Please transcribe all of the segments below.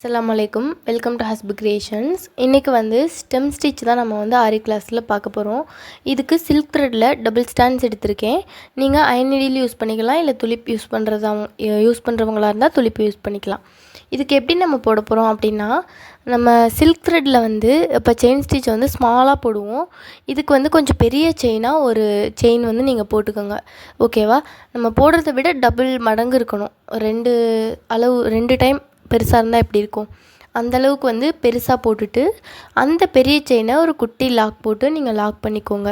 அஸ்ஸலாமு அலைக்கும். Welcome to ஹஸ்பு கிரியேஷன்ஸ். இன்றைக்கி வந்து ஸ்டெம் ஸ்டிச் தான் நம்ம வந்து ஆரி கிளாஸில் பார்க்க போகிறோம். இதுக்கு சில்க் த்ரெட்டில் டபுள் ஸ்டாண்ட்ஸ் எடுத்திருக்கேன். நீங்கள் அயன் நீடில் யூஸ் பண்ணிக்கலாம், இல்லை துளிப் யூஸ் பண்ணுறவங்களா இருந்தால் துளிப்பு யூஸ் பண்ணிக்கலாம். இதுக்கு எப்படி நம்ம போட போகிறோம் அப்படின்னா, நம்ம சில்க் த்ரெட்டில் வந்து இப்போ செயின் ஸ்டிச் வந்து ஸ்மாலாக போடுவோம். இதுக்கு வந்து கொஞ்சம் பெரிய செயினாக ஒரு செயின் வந்து நீங்கள் போட்டுக்கோங்க, ஓகேவா? நம்ம போடுறத விட டபுள் மடங்கு இருக்கணும். ரெண்டு டைம் பெருசாக இருந்தால் எப்படி இருக்கும், அந்தளவுக்கு வந்து பெருசாக போட்டுட்டு அந்த பெரிய செயினை ஒரு குட்டி லாக் போட்டு நீங்கள் லாக் பண்ணிக்கோங்க.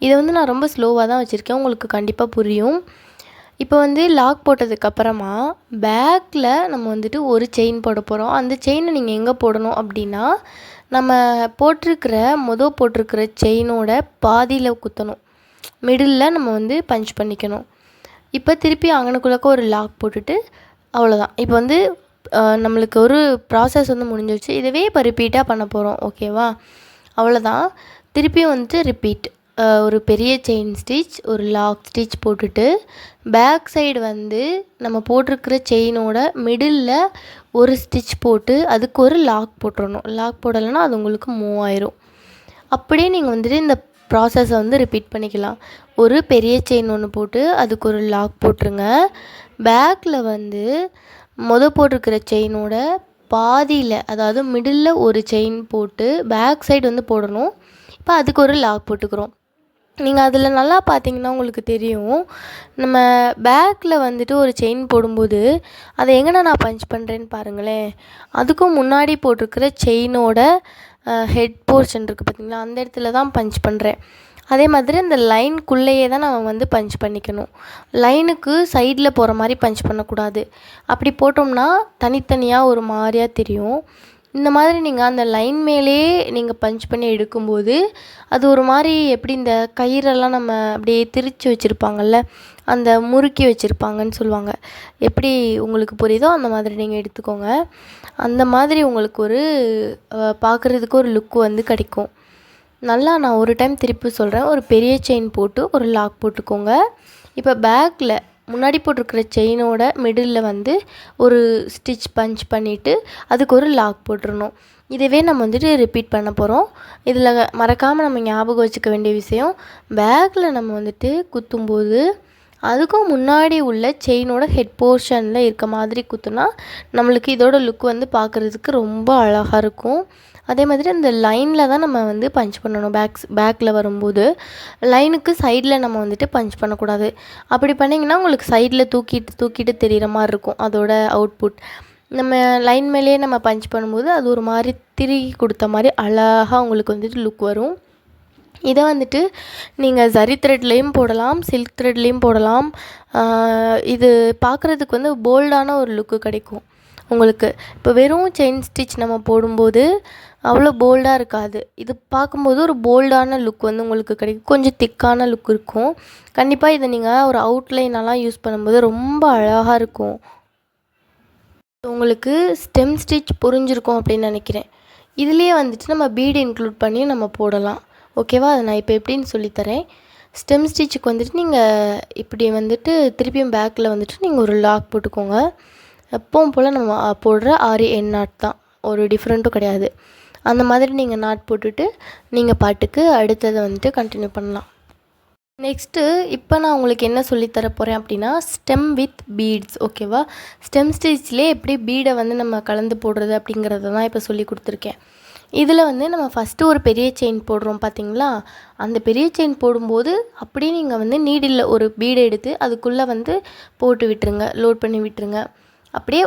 இதை வந்து நான் ரொம்ப ஸ்லோவாக தான் வச்சுருக்கேன், உங்களுக்கு கண்டிப்பாக புரியும். இப்போ வந்து லாக் போட்டதுக்கப்புறமா பேக்கில் நம்ம வந்துட்டு ஒரு செயின் போட போகிறோம். அந்த செயினை நீங்கள் எங்கே போடணும் அப்படின்னா, நம்ம போட்டிருக்கிற செயினோட பாதியில் குத்தணும், மிடில் நம்ம வந்து பஞ்ச் பண்ணிக்கணும். இப்போ திருப்பி அங்கனுக்குள்ளக்க ஒரு லாக் போட்டுட்டு அவ்வளோதான். இப்போ வந்து நம்மளுக்கு ஒரு ப்ராசஸ் வந்து முடிஞ்சிருச்சு. இதுவே இப்போ ரிப்பீட்டாக பண்ண போகிறோம், ஓகேவா? அவ்வளோதான். திருப்பியும் வந்துட்டு ரிப்பீட், ஒரு பெரிய செயின் ஸ்டிச், ஒரு லாக் ஸ்டிச் போட்டுட்டு பேக் சைடு வந்து நம்ம போட்டிருக்கிற செயினோட மிடில் ஒரு ஸ்டிச் போட்டு அதுக்கு ஒரு லாக் போட்டுடணும். லாக் போடலைன்னா அது உங்களுக்கு மூவ் ஆயிரும். அப்படியே நீங்கள் வந்துட்டு இந்த ப்ராசஸை வந்து ரிப்பீட் பண்ணிக்கலாம். ஒரு பெரிய செயின் ஒன்று போட்டு அதுக்கு ஒரு லாக் போட்டுருங்க. பேக்கில் வந்து போட்டிருக்கிற செயினோட பாதியில், அதாவது மிடில் ஒரு செயின் போட்டு பேக் சைடு வந்து போடணும். இப்போ அதுக்கு ஒரு லாக் போட்டுக்கிறோம். நீங்கள் அதில் நல்லா பார்த்தீங்கன்னா உங்களுக்கு தெரியும், நம்ம பேக்கில் வந்துட்டு ஒரு செயின் போடும்போது அதை எங்கே நான் பஞ்ச் பண்ணுறேன்னு பாருங்களேன். அதுக்கும் முன்னாடி போட்டிருக்கிற செயினோட ஹெட் போர்ஷன் இருக்குது பார்த்திங்களா, அந்த இடத்துல தான் பஞ்ச் பண்ணுறேன். அதே மாதிரி அந்த லைனுக்குள்ளேயே தான் நம்ம வந்து பஞ்ச் பண்ணிக்கணும். லைனுக்கு சைடில் போகிற மாதிரி பஞ்ச் பண்ணக்கூடாது. அப்படி போட்டோம்னா தனித்தனியாக ஒரு மாதிரியாக தெரியும். இந்த மாதிரி நீங்கள் அந்த லைன் மேலேயே நீங்கள் பஞ்ச் பண்ணி எடுக்கும்போது அது ஒரு மாதிரி, எப்படி இந்த கயிறெல்லாம் நம்ம அப்படியே திரித்து வச்சுருப்பாங்கள்ல, அந்த முறுக்கி வச்சுருப்பாங்கன்னு சொல்லுவாங்க, எப்படி உங்களுக்கு புரியுதோ அந்த மாதிரி நீங்கள் எடுத்துக்கோங்க. அந்த மாதிரி உங்களுக்கு ஒரு பார்க்குறதுக்கு ஒரு லுக்கு வந்து கிடைக்கும். நல்லா நான் ஒரு டைம் திருப்பி சொல்கிறேன். ஒரு பெரிய செயின் போட்டு ஒரு லாக் போட்டுக்கோங்க. இப்போ பேக்கில் முன்னாடி போட்டிருக்கிற செயினோட மிடில் வந்து ஒரு ஸ்டிச் பஞ்ச் பண்ணிவிட்டு அதுக்கு ஒரு லாக் போட்டுடணும். இதுவே நம்ம வந்துட்டு ரிப்பீட் பண்ண போகிறோம். இதில் மறக்காமல் நம்ம ஞாபகம் வச்சுக்க வேண்டிய விஷயம், பேக்கில் நம்ம வந்துட்டு குத்தும்போது அதுக்கும் முன்னாடி உள்ள செயினோட ஹெட் போர்ஷனில் இருக்க மாதிரி குத்துனா நம்மளுக்கு இதோட லுக் வந்து பார்க்குறதுக்கு ரொம்ப அழகாக இருக்கும். அதே மாதிரி அந்த லைனில் தான் நம்ம வந்து பஞ்ச் பண்ணணும். பேக்கில் வரும்போது லைனுக்கு சைடில் நம்ம வந்துட்டு பஞ்ச் பண்ணக்கூடாது. அப்படி பண்ணிங்கன்னா உங்களுக்கு சைடில் தூக்கிட்டு தெரிகிற மாதிரி இருக்கும் அதோட அவுட்புட். நம்ம லைன் மேலேயே நம்ம பஞ்ச் பண்ணும்போது அது ஒரு மாதிரி திருகி கொடுத்த மாதிரி அழகாக உங்களுக்கு வந்துட்டு லுக் வரும். இதை வந்துட்டு நீங்கள் ஜரி த்ரெட்லேயும் போடலாம், சில்க் த்ரெட்லேயும் போடலாம். இது பார்க்குறதுக்கு வந்து போல்டான ஒரு லுக்கு கிடைக்கும் உங்களுக்கு. இப்போ வெறும் செயின் ஸ்டிச் நம்ம போடும்போது அவ்வளோ போல்டாக இருக்காது. இது பார்க்கும்போது ஒரு போல்டான லுக் வந்து உங்களுக்கு கிடைக்கும், கொஞ்சம் திக்கான லுக் இருக்கும். கண்டிப்பாக இதை நீங்கள் ஒரு அவுட்லைனெல்லாம் யூஸ் பண்ணும்போது ரொம்ப அழகாக இருக்கும். உங்களுக்கு ஸ்டெம் ஸ்டிச் புரிஞ்சிருக்கும் அப்படின்னு நினைக்கிறேன். இதுலேயே வந்துட்டு நம்ம பீடு இன்க்ளூட் பண்ணி நம்ம போடலாம், ஓகேவா? அதை நான் இப்போ எப்படின்னு சொல்லித்தரேன். ஸ்டெம் ஸ்டிச்சுக்கு வந்துட்டு நீங்கள் இப்படி வந்துட்டு திருப்பியும் பேக்கில் வந்துட்டு நீங்கள் ஒரு லாக் போட்டுக்கோங்க. எப்பவும் போல் நம்ம போடுற ஆரி என் நாட் தான், ஒரு டிஃப்ரெண்ட்டும் கிடையாது. அந்த மாதிரி நீங்கள் நாட் போட்டுட்டு நீங்கள் பாட்டுக்கு அடுத்ததை வந்துட்டு கண்டினியூ பண்ணலாம். நெக்ஸ்ட்டு இப்போ நான் உங்களுக்கு என்ன சொல்லித்தர போகிறேன் அப்படின்னா, ஸ்டெம் வித் பீட்ஸ், ஓகேவா? ஸ்டெம் ஸ்டிச்லேயே எப்படி பீடை வந்து நம்ம கலந்து போடுறது அப்படிங்கிறத தான் இப்போ சொல்லி கொடுத்துருக்கேன். இதில் வந்து நம்ம ஃபஸ்ட்டு ஒரு பெரிய செயின் போடுறோம் பார்த்தீங்களா, அந்த பெரிய செயின் போடும்போது அப்படியே நீங்கள் வந்து நீடில் ஒரு பீடை எடுத்து அதுக்குள்ளே வந்து போட்டு விட்டுருங்க, லோட் பண்ணி விட்டுருங்க. அப்படியே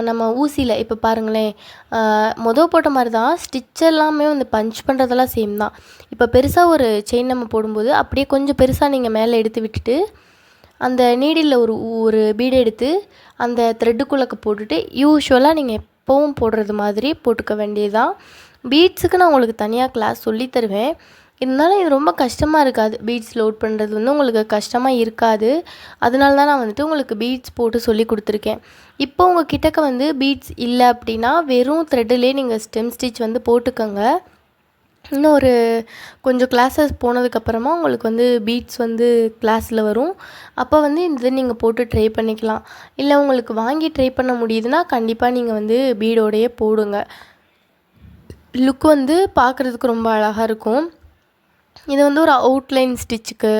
நம்ம ஊசியில் இப்போ பாருங்களேன், போட்ட மாதிரி தான் ஸ்டிச் எல்லாமே வந்து பஞ்ச் பண்ணுறதெல்லாம் சேம் தான். இப்போ பெருசாக ஒரு செயின் நம்ம போடும்போது அப்படியே கொஞ்சம் பெருசாக நீங்கள் மேலே எடுத்து விட்டுட்டு அந்த நீடில் ஒரு பீடை எடுத்து அந்த த்ரெட்டுக்குள்ளே போட்டுட்டு யூஸ்வலாக நீங்கள் எப்போவும் போடுறது மாதிரி போட்டுக்க வேண்டியதுதான். பீட்ஸுக்கு நான் உங்களுக்கு தனியாக கிளாஸ் சொல்லி தருவேன். இருந்தாலும் இது ரொம்ப கஷ்டமாக இருக்காது, பீட்ஸ் லோட் பண்ணுறது வந்து உங்களுக்கு கஷ்டமாக இருக்காது. அதனால தான் நான் வந்துட்டு உங்களுக்கு பீட்ஸ் போட்டு சொல்லி கொடுத்துருக்கேன். இப்போ உங்கள் கிட்டக்க வந்து பீட்ஸ் இல்லை அப்படின்னா வெறும் த்ரெட்டிலே நீங்கள் ஸ்டெம் ஸ்டிச் வந்து போட்டுக்கோங்க. இன்னும் ஒரு கொஞ்சம் கிளாஸஸ் போனதுக்கப்புறமா உங்களுக்கு வந்து பீட்ஸ் வந்து கிளாஸில் வரும். அப்போ வந்து இந்த இது நீங்கள் போட்டு ட்ரை பண்ணிக்கலாம். இல்லை உங்களுக்கு வாங்கி ட்ரை பண்ண முடியுதுன்னா கண்டிப்பாக நீங்கள் வந்து பீடோடையே போடுங்க. லுக் வந்து பார்க்குறதுக்கு ரொம்ப அழகாக இருக்கும். இது வந்து ஒரு அவுட்லைன் ஸ்டிச்சுக்கு.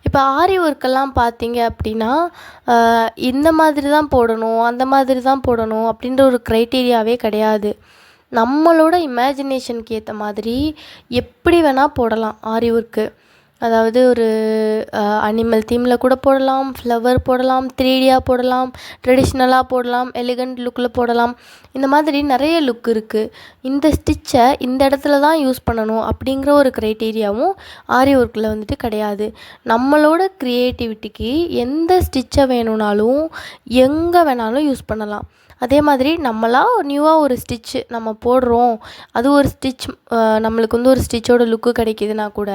இப்போ ஆரி ஒர்க்கெல்லாம் பார்த்தீங்க அப்படின்னா இந்த மாதிரி தான் போடணும், அந்த மாதிரி தான் போடணும் அப்படின்ற ஒரு க்ரைட்டீரியாவே கிடையாது. நம்மளோட இமேஜினேஷனுக்கு ஏற்ற மாதிரி எப்படி வேணால் போடலாம் ஆரி ஒர்க்கு. அதாவது ஒரு அனிமல் தீமில் கூட போடலாம், ஃப்ளவர் போடலாம், 3Dயாக போடலாம், ட்ரெடிஷ்னலாக போடலாம், எலிகண்ட் லுக்கில் போடலாம். இந்த மாதிரி நிறைய லுக் இருக்குது. இந்த ஸ்டிச்சை இந்த இடத்துல தான் யூஸ் பண்ணணும் அப்படிங்கிற ஒரு க்ரைட்டீரியாவும் ஆரி ஒர்க்கில் வந்துட்டு கிடையாது. நம்மளோட க்ரியேட்டிவிட்டிக்கு எந்த ஸ்டிச்சை வேணும்னாலும் எங்கே வேணாலும் யூஸ் பண்ணலாம். அதே மாதிரி நம்மளாக நியூவாக ஒரு ஸ்டிச்சு நம்ம போடுறோம், அது ஒரு ஸ்டிச் நம்மளுக்கு வந்து ஒரு ஸ்டிச்சோட லுக்கு கிடைக்கிதுன்னா கூட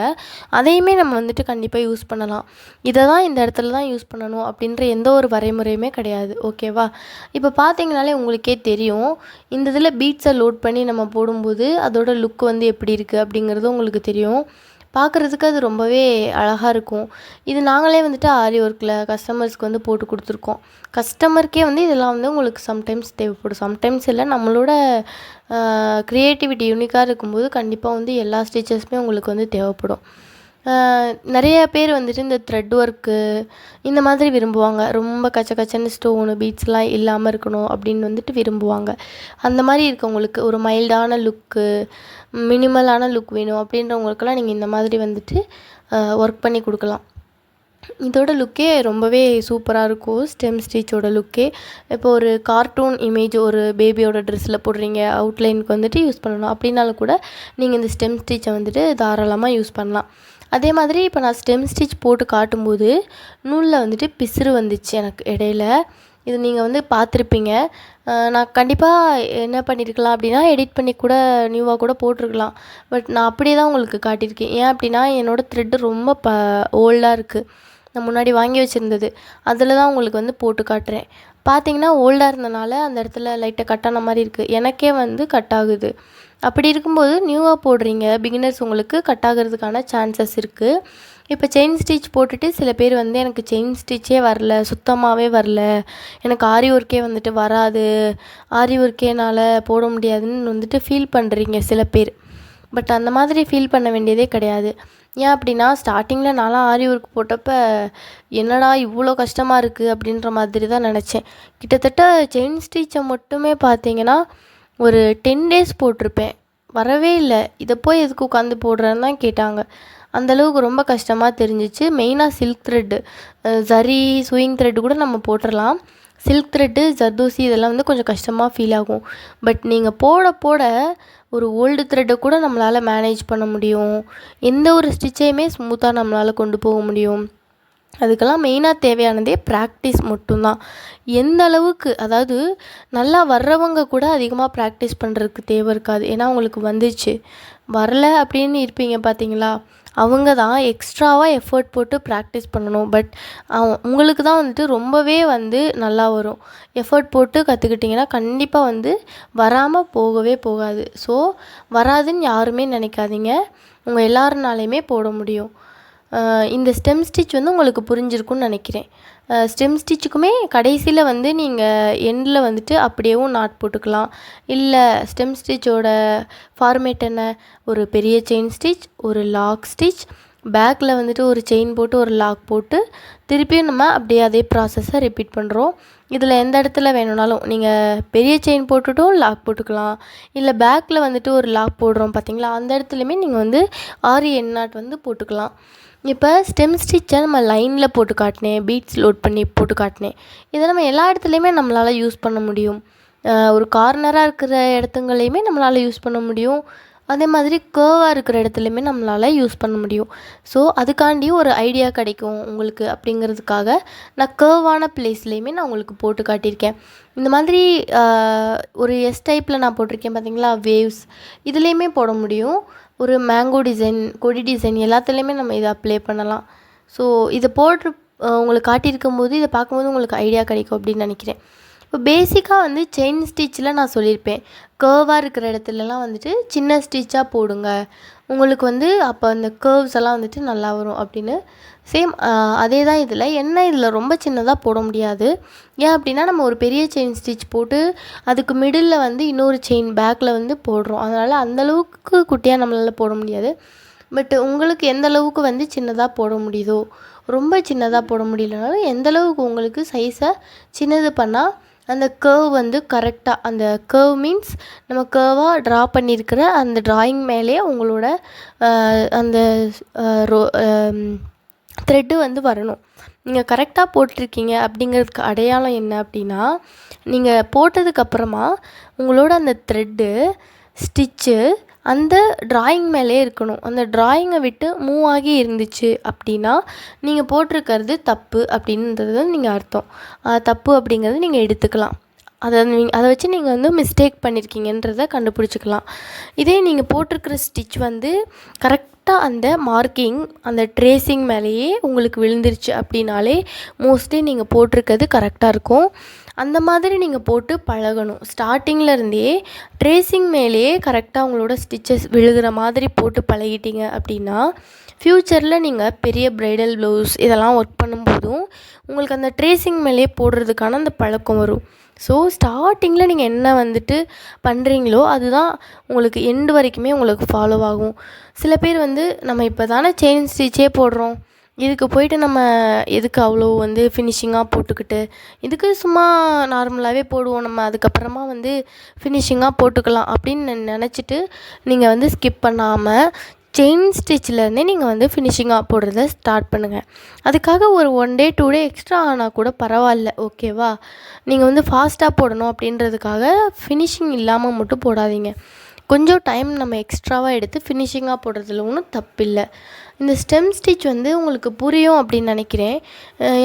அதையுமே நம்ம வந்துட்டு கண்டிப்பாக யூஸ் பண்ணலாம். இதை தான் இந்த இடத்துல தான் யூஸ் பண்ணணும் அப்படின்ற எந்த ஒரு வரைமுறையுமே கிடையாது. ஓகேவா? இப்போ பார்த்தீங்கனாலே உங்களுக்கே தெரியும், இந்த இதில் பீட்ஸை லோட் பண்ணி நம்ம போடும்போது அதோட லுக் வந்து எப்படி இருக்குது அப்படிங்கிறது உங்களுக்கு தெரியும். பார்க்குறதுக்கு அது ரொம்பவே அழகாக இருக்கும். இது நாங்களே வந்துட்டு ஆரி ஒர்க்கில் கஸ்டமர்ஸ்க்கு வந்து போட்டு கொடுத்துருக்கோம். கஸ்டமருக்கே வந்து இதெல்லாம் வந்து உங்களுக்கு சம்டைம்ஸ் தேவைப்படும். சம்டைம்ஸ் இல்லை, நம்மளோட க்ரியேட்டிவிட்டி யூனிக்காக இருக்கும்போது கண்டிப்பாக வந்து எல்லா ஸ்டிச்சஸுமே உங்களுக்கு வந்து தேவைப்படும். நிறைய பேர் வந்துட்டு இந்த த்ரெட் ஒர்க்கு இந்த மாதிரி விரும்புவாங்க. ரொம்ப கச்ச கச்சன்னு ஸ்டோனு பீட்ஸ்லாம் இல்லாமல் இருக்கணும் அப்படின்னு வந்துட்டு விரும்புவாங்க. அந்த மாதிரி இருக்கவங்களுக்கு ஒரு மைல்டான லுக்கு, மினிமலான லுக் வேணும் அப்படின்றவங்களுக்கெல்லாம் நீங்கள் இந்த மாதிரி வந்துட்டு ஒர்க் பண்ணி கொடுக்கலாம். இதோட லுக்கே ரொம்பவே சூப்பராக இருக்கும். ஸ்டெம் ஸ்டிச்சோட லுக்கே. இப்போ ஒரு கார்ட்டூன் இமேஜ் ஒரு பேபியோட ட்ரெஸ்ஸில் போடுறீங்க, அவுட்லைனுக்கு வந்துட்டு யூஸ் பண்ணணும் அப்படின்னாலும் கூட நீங்கள் இந்த ஸ்டெம் ஸ்டிச்சை வந்துட்டு தாராளமாக யூஸ் பண்ணலாம். அதே மாதிரி இப்போ நான் ஸ்டெம் ஸ்டிச் போட்டு காட்டும்போது நூலில் வந்துட்டு பிசுறு வந்துச்சு எனக்கு இடையில. இது நீங்கள் வந்து பார்த்துருப்பீங்க. நான் கண்டிப்பாக என்ன பண்ணியிருக்கலாம் அப்படின்னா, எடிட் பண்ணி கூட நியூவாக கூட போட்டிருக்கலாம். பட் நான் அப்படியே தான் உங்களுக்கு காட்டியிருக்கேன். ஏன் அப்படின்னா என்னோடய த்ரெட்டு ரொம்ப ஓல்டாக இருக்குது. நான் முன்னாடி வாங்கி வச்சுருந்தது அதில் தான் உங்களுக்கு வந்து போட்டு காட்டுறேன். பார்த்தீங்கன்னா ஓல்டாக இருந்தனால அந்த இடத்துல லைட்டாக கட் ஆன மாதிரி இருக்குது. எனக்கே வந்து கட் ஆகுது. அப்படி இருக்கும்போது நியூவாக போடுறீங்க பிகினர்ஸ், உங்களுக்கு கட் ஆகிறதுக்கான சான்சஸ் இருக்குது. இப்போ செயின் ஸ்டிச் போட்டுட்டு சில பேர் வந்து எனக்கு செயின் ஸ்டிச்சே வரல, சுத்தமாகவே வரல, எனக்கு ஆரி ஒர்க்கே வந்துட்டு வராது, ஆரி ஒர்க்கே என்னால் போட முடியாதுன்னு வந்துட்டு ஃபீல் பண்ணுறீங்க சில பேர். பட் அந்த மாதிரி ஃபீல் பண்ண வேண்டியதே கிடையாது. ஏன் அப்படின்னா ஸ்டார்டிங்கில் நான்லாம் ஆரி ஒர்க் போட்டப்போ என்னடா இவ்வளோ கஷ்டமாக இருக்குது அப்படின்ற மாதிரி தான் நினச்சேன். கிட்டத்தட்ட செயின் ஸ்டிச்சை மட்டுமே பார்த்தீங்கன்னா ஒரு 10 days போட்டிருப்பேன். வரவே இல்லை. இதை போய் எதுக்கு உட்காந்து போடுறேன்னு தான் கேட்டாங்க. அந்தளவுக்கு ரொம்ப கஷ்டமாக தெரிஞ்சிச்சு. மெயினாக silk thread, zari swing thread கூட நம்ம போட்டுடலாம். சில்க் த்ரெட்டு, ஜர்தோசி இதெல்லாம் வந்து கொஞ்சம் கஷ்டமாக ஃபீல் ஆகும். பட் நீங்கள் போட போட ஒரு ஓல்டு த்ரெட்டை கூட நம்மளால் மேனேஜ் பண்ண முடியும். எந்த ஒரு ஸ்டிச்சையுமே ஸ்மூத்தாக நம்மளால் கொண்டு போக முடியும். அதுக்கெல்லாம் மெயினாக தேவையானதே ப்ராக்டிஸ் மட்டும்தான். எந்த அளவுக்கு, அதாவது நல்லா வர்றவங்க கூட அதிகமாக ப்ராக்டிஸ் பண்ணுறதுக்கு தேவை இருக்காது. ஏன்னா அவங்களுக்கு வந்துச்சு. வரல அப்படின்னு இருப்பீங்க பார்த்தீங்களா, அவங்க தான் எக்ஸ்ட்ராவாக எஃபர்ட் போட்டு ப்ராக்டிஸ் பண்ணணும். பட் உங்களுக்கு தான் வந்துட்டு ரொம்பவே வந்து நல்லா வரும். எஃபர்ட் போட்டு கற்றுக்கிட்டிங்கன்னா கண்டிப்பாக வந்து வராமல் போகவே போகாது. ஸோ வராதுன்னு யாருமே நினைக்காதீங்க. உங்கள் எல்லாருனாலையுமே போட முடியும். இந்த ஸ்டெம் ஸ்டிச் வந்து உங்களுக்கு புரிஞ்சிருக்கும்னு நினைக்கிறேன். ஸ்டெம் ஸ்டிச்சுக்குமே கடைசியில் வந்து நீங்கள் எண்டில் வந்துட்டு அப்படியேவும் நாட் போட்டுக்கலாம். இல்லை ஸ்டெம் ஸ்டிச்சோட ஃபார்மேட் என்ன, ஒரு பெரிய செயின் ஸ்டிச், ஒரு லாக் ஸ்டிச், பேக்கில் வந்துட்டு ஒரு செயின் போட்டு ஒரு லாக் போட்டு திருப்பியும் நம்ம அப்படியே அதே ப்ராசஸை ரிப்பீட் பண்ணுறோம். இதில் எந்த இடத்துல வேணும்னாலும் நீங்கள் பெரிய செயின் போட்டுட்டும் லாக் போட்டுக்கலாம். இல்லை பேக்கில் வந்துட்டு ஒரு லாக் போடுறோம் பார்த்தீங்களா, அந்த இடத்துலையுமே நீங்கள் வந்து ஆரி எண்ட் நாட் வந்து போட்டுக்கலாம். இப்போ ஸ்டெம் ஸ்டிச்சை நம்ம லைனில் போட்டு காட்டினேன், பீட்ஸ் லோட் பண்ணி போட்டு காட்டினேன். இதை நம்ம எல்லா இடத்துலையுமே நம்மளால் யூஸ் பண்ண முடியும். ஒரு கார்னராக இருக்கிற இடத்துங்களையுமே நம்மளால் யூஸ் பண்ண முடியும். அதே மாதிரி கேர்வாக இருக்கிற இடத்துலையுமே நம்மளால் யூஸ் பண்ண முடியும். ஸோ அதுக்காண்டி ஒரு ஐடியா கிடைக்கும் உங்களுக்கு அப்படிங்கிறதுக்காக நான் கேர்வான பிளேஸ்லேயுமே நான் உங்களுக்கு போட்டு காட்டியிருக்கேன். இந்த மாதிரி ஒரு எஸ் டைப்பில் நான் போட்டிருக்கேன் பார்த்தீங்களா, வேவ்ஸ், இதுலேயுமே போட முடியும். ஒரு மேங்கோ டிசைன், கொடி டிசைன் எல்லாத்துலேயுமே நம்ம இதை அப்ளை பண்ணலாம். ஸோ இதை போட்டு உங்களுக்கு காட்டியிருக்கும் போது இதை பார்க்கும்போது உங்களுக்கு ஐடியா கிடைக்கும் அப்படின்னு நினைக்கிறேன். இப்போ பேசிக்காக வந்து செயின் ஸ்டிச்சில் நான் சொல்லியிருப்பேன், கர்வாக இருக்கிற இடத்துலலாம் வந்துட்டு சின்ன ஸ்டிச்சாக போடுங்க, உங்களுக்கு வந்து அப்போ அந்த கர்வ்ஸ் எல்லாம் வந்துட்டு நல்லா வரும் அப்படின்னு. சேம் அதே தான் இதில். என்ன இதில் ரொம்ப சின்னதாக போட முடியாது. ஏன் அப்படின்னா நம்ம ஒரு பெரிய செயின் ஸ்டிச் போட்டு அதுக்கு மிடில் வந்து இன்னொரு செயின் பேக்கில் வந்து போடுறோம். அதனால் அந்தளவுக்கு குட்டியாக நம்மளால் போட முடியாது. பட் உங்களுக்கு எந்த அளவுக்கு வந்து சின்னதாக போட முடியுதோ, ரொம்ப சின்னதாக போட முடியலனாலும் எந்த அளவுக்கு உங்களுக்கு சைஸை சின்னது பண்ணால் அந்த கர்வ் வந்து கரெக்டாக, அந்த கர்வ் மீன்ஸ் நம்ம கர்வாக ட்ரா பண்ணியிருக்கிற அந்த ட்ராயிங் மேலேயே உங்களோட அந்த த்ரெட்டு வந்து வரணும். நீங்கள் கரெக்டாக போட்டிருக்கீங்க அப்படிங்கிறதுக்கு அடையாளம் என்ன அப்படின்னா, நீங்கள் போட்டதுக்கப்புறமா உங்களோட அந்த த்ரெட்டு ஸ்டிச்சு அந்த ட்ராயிங் மேலே இருக்கணும். அந்த ட்ராயிங்கை விட்டு மூவ் ஆகி இருந்துச்சு அப்படின்னா நீங்கள் போட்டிருக்கிறது தப்பு அப்படின்றது நீங்கள் அர்த்தம். தப்பு அப்படிங்கிறது நீங்கள் எடுத்துக்கலாம். அதை வச்சு நீங்கள் வந்து மிஸ்டேக் பண்ணியிருக்கீங்கன்றதை கண்டுபிடிச்சிக்கலாம். இதே நீங்கள் போட்டிருக்கிற ஸ்டிச் வந்து கரெக்டாக அந்த மார்க்கிங் அந்த ட்ரேசிங் மேலேயே உங்களுக்கு விழுந்துருச்சு அப்படின்னாலே மோஸ்ட்லி நீங்கள் போட்டிருக்கிறது கரெக்டாக இருக்கும். அந்த மாதிரி நீங்கள் போட்டு பழகணும். ஸ்டார்டிங்கில் இருந்தே ட்ரேசிங் மேலேயே கரெக்டாக உங்களோட ஸ்டிச்சஸ் விழுகிற மாதிரி போட்டு பழகிட்டீங்க அப்படின்னா ஃப்யூச்சரில் நீங்கள் பெரிய ப்ரைடல் ப்ளவுஸ் இதெல்லாம் ஒர்க் பண்ணும்போதும் உங்களுக்கு அந்த ட்ரேசிங் மேலேயே போடுறதுக்கான அந்த பழக்கம் வரும். ஸோ ஸ்டார்டிங்கில் நீங்கள் என்ன வந்துட்டு பண்ணுறீங்களோ அதுதான் உங்களுக்கு எண்டு வரைக்குமே உங்களுக்கு ஃபாலோ ஆகும். சில பேர் வந்து நம்ம இப்போ தானே செயின் ஸ்டிச்சே போடுறோம், இதுக்கு போயிட்டு நம்ம எதுக்கு அவ்வளோ வந்து ஃபினிஷிங்காக போட்டுக்கிட்டு, இதுக்கு சும்மா நார்மலாகவே போடுவோம், நம்ம அதுக்கப்புறமா வந்து ஃபினிஷிங்காக போட்டுக்கலாம் அப்படின்னு நினச்சிட்டு நீங்கள் வந்து ஸ்கிப் பண்ணாமல் செயின் ஸ்டிச்சிலேருந்தே நீங்கள் வந்து ஃபினிஷிங்காக போடுறத ஸ்டார்ட் பண்ணுங்கள். அதுக்காக ஒரு 1 டே 2 டே எக்ஸ்ட்ரா ஆனால் கூட பரவாயில்ல, ஓகேவா? நீங்கள் வந்து ஃபாஸ்ட்டாக போடணும் அப்படின்றதுக்காக ஃபினிஷிங் இல்லாமல் மட்டும் போடாதீங்க. கொஞ்சம் டைம் நம்ம எக்ஸ்ட்ராவாக எடுத்து ஃபினிஷிங்காக போடுறதுல ஒன்றும் தப்பில்லை. இந்த ஸ்டெம் ஸ்டிச் வந்து உங்களுக்கு புரியும் அப்படின்னு நினைக்கிறேன்.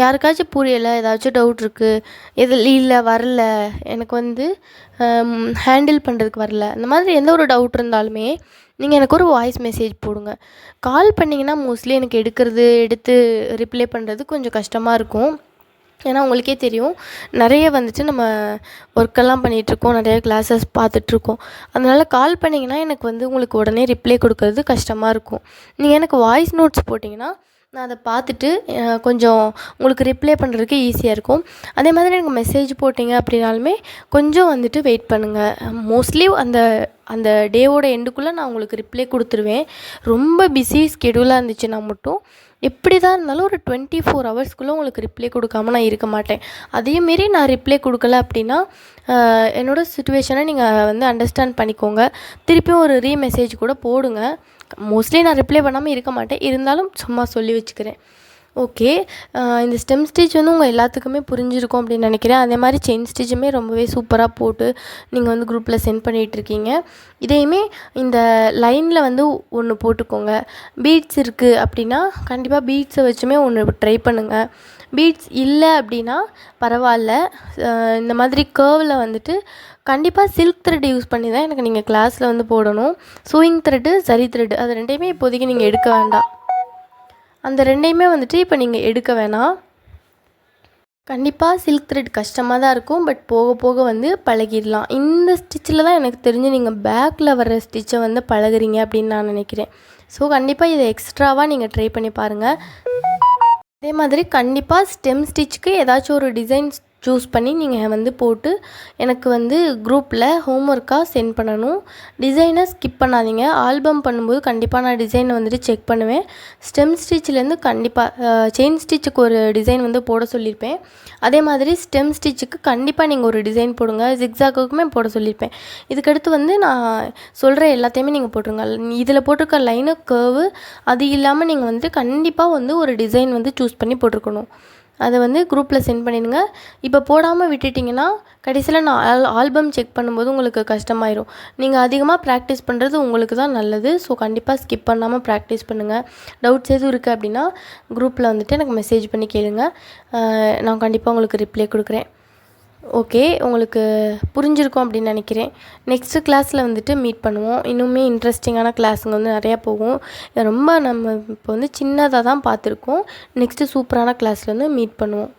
யாருக்காச்சும் புரியலை, ஏதாச்சும் டவுட் இருக்குது, இல்லை வரல, எனக்கு வந்து ஹேண்டில் பண்ணுறதுக்கு வரல, இந்த மாதிரி எந்த ஒரு டவுட் இருந்தாலுமே நீங்கள் எனக்கு ஒரு வாய்ஸ் மெசேஜ் போடுங்க. கால் பண்ணிங்கன்னா மோஸ்ட்லி எனக்கு எடுத்து ரிப்ளை பண்ணுறது கொஞ்சம் கஷ்டமாக இருக்கும். ஏன்னா உங்களுக்கே தெரியும், நிறைய வந்துட்டு நம்ம ஒர்க்கெல்லாம் பண்ணிகிட்ருக்கோம், நிறைய கிளாஸஸ் பார்த்துட்ருக்கோம். அதனால் கால் பண்ணிங்கன்னா எனக்கு வந்து உங்களுக்கு உடனே ரிப்ளை கொடுக்கறது கஷ்டமாக இருக்கும். நீங்கள் எனக்கு வாய்ஸ் நோட்ஸ் போட்டிங்கன்னா நான் அதை பார்த்துட்டு கொஞ்சம் உங்களுக்கு ரிப்ளை பண்ணுறதுக்கு ஈஸியாக இருக்கும். அதே மாதிரி எனக்கு மெசேஜ் போட்டிங்க அப்படின்னாலுமே கொஞ்சம் வந்துட்டு வெயிட் பண்ணுங்கள். மோஸ்ட்லி அந்த டேவோட எண்டுக்குள்ளே நான் உங்களுக்கு ரிப்ளை கொடுத்துருவேன். ரொம்ப பிஸி ஸ்கெடியூலாக இருந்துச்சுன்னா மட்டும் எப்படி தான் இருந்தாலும் ஒரு 24 ஹவர்ஸ்க்குள்ளே உங்களுக்கு ரிப்ளை கொடுக்காம நான் இருக்க மாட்டேன். அதேமாரி நான் ரிப்ளை கொடுக்கல அப்படின்னா என்னோடய சுச்சுவேஷனை நீங்கள் வந்து அண்டர்ஸ்டாண்ட் பண்ணிக்கோங்க. திருப்பியும் ஒரு ரீமெசேஜ் கூட போடுங்க. மோஸ்ட்லி நான் ரிப்ளை பண்ணாமல் இருக்க மாட்டேன், இருந்தாலும் சும்மா சொல்லி வச்சுக்கிறேன். ஓகே, இந்த ஸ்டெம் ஸ்டிச் வந்து உங்கள் எல்லாத்துக்குமே புரிஞ்சிருக்கும் அப்படின்னு நினைக்கிறேன். அதே மாதிரி செயின் ஸ்டிச்சுமே ரொம்பவே சூப்பராக போட்டு நீங்கள் வந்து குரூப்பில் சென்ட் பண்ணிகிட்ருக்கீங்க. இதையுமே இந்த லைனில் வந்து ஒன்று போட்டுக்கோங்க. பீட்ஸ் இருக்குது அப்படின்னா கண்டிப்பாக பீட்ஸை வச்சுமே ஒன்று ட்ரை பண்ணுங்கள். பீட்ஸ் இல்லை அப்படின்னா பரவாயில்ல, இந்த மாதிரி கர்வில் வந்துட்டு கண்டிப்பாக சில்க் த்ரெட் யூஸ் பண்ணி தான் எனக்கு நீங்கள் கிளாஸில் வந்து போடணும். சூயிங் த்ரெட்டு, சரி த்ரெட்டு, அது ரெண்டையுமே இப்போதைக்கு நீங்கள் எடுக்க வேண்டாம். அந்த ரெண்டையுமே வந்துட்டு இப்போ நீங்கள் எடுக்க வேணாம். கண்டிப்பாக சில்க் த்ரெட் கஷ்டமாக தான் இருக்கும், பட் போக போக வந்து பழகிடலாம். இந்த ஸ்டிச்சில் தான் எனக்கு தெரிஞ்சு நீங்கள் பேக்கில் வர்ற ஸ்டிச்சை வந்து பழகுறீங்க அப்படின்னு நான் நினைக்கிறேன். ஸோ கண்டிப்பாக இதை எக்ஸ்ட்ராவாக நீங்கள் ட்ரை பண்ணி பாருங்கள். அதே மாதிரி கண்டிப்பாக ஸ்டெம் ஸ்டிச்சுக்கு ஏதாச்சும் ஒரு டிசைன்ஸ் சூஸ் பண்ணி நீங்கள் வந்து போட்டு எனக்கு வந்து குரூப்பில் ஹோம்ஒர்க்காக சென்ட் பண்ணணும். டிசைனை ஸ்கிப் பண்ணாதீங்க. ஆல்பம் பண்ணும்போது கண்டிப்பாக நான் டிசைனை வந்துட்டு செக் பண்ணுவேன். ஸ்டெம் ஸ்டிச்சிலேருந்து கண்டிப்பாக செயின் ஸ்டிச்சுக்கு ஒரு டிசைன் வந்து போட சொல்லியிருப்பேன். அதே மாதிரி ஸ்டெம் ஸ்டிச்சுக்கு கண்டிப்பாக நீங்கள் ஒரு டிசைன் போடுங்க. ஜிக்ஸாக்குமே போட சொல்லியிருப்பேன். இதுக்கடுத்து வந்து நான் சொல்கிற எல்லாத்தையுமே நீங்கள் போட்டுருங்க. இதில் போட்டிருக்க லைனு கர்வு அது இல்லாமல் நீங்கள் வந்துட்டு கண்டிப்பாக வந்து ஒரு டிசைன் வந்து சூஸ் பண்ணி போட்டிருக்கணும். அதை வந்து குரூப்பில் சென்ட் பண்ணிடுங்க. இப்போ போடாமல் விட்டுட்டிங்கன்னா கடைசியில் நான் ஆல்பம் செக் பண்ணும்போது உங்களுக்கு கஷ்டமாயிரும். நீங்கள் அதிகமாக ப்ராக்டிஸ் பண்ணுறது உங்களுக்கு தான் நல்லது. ஸோ கண்டிப்பாக ஸ்கிப் பண்ணாமல் ப்ராக்டிஸ் பண்ணுங்கள். டவுட்ஸ் எதுவும் இருக்குது அப்படின்னா குரூப்பில் வந்துட்டு எனக்கு மெசேஜ் பண்ணி கேளுங்க. நான் கண்டிப்பாக உங்களுக்கு ரிப்ளை கொடுக்குறேன். ஓகே, உங்களுக்கு புரிஞ்சிருக்கும் அப்படின்னு நினைக்கிறேன். நெக்ஸ்ட்டு கிளாஸில் வந்துட்டு மீட் பண்ணுவோம். இன்னுமே இன்ட்ரெஸ்டிங்கான கிளாஸுங்க வந்து நிறையா போகும். ரொம்ப நம்ம இப்போ வந்து சின்னதாக தான் பார்த்துருக்கோம். நெக்ஸ்ட்டு சூப்பரான கிளாஸில் வந்து மீட் பண்ணுவோம்.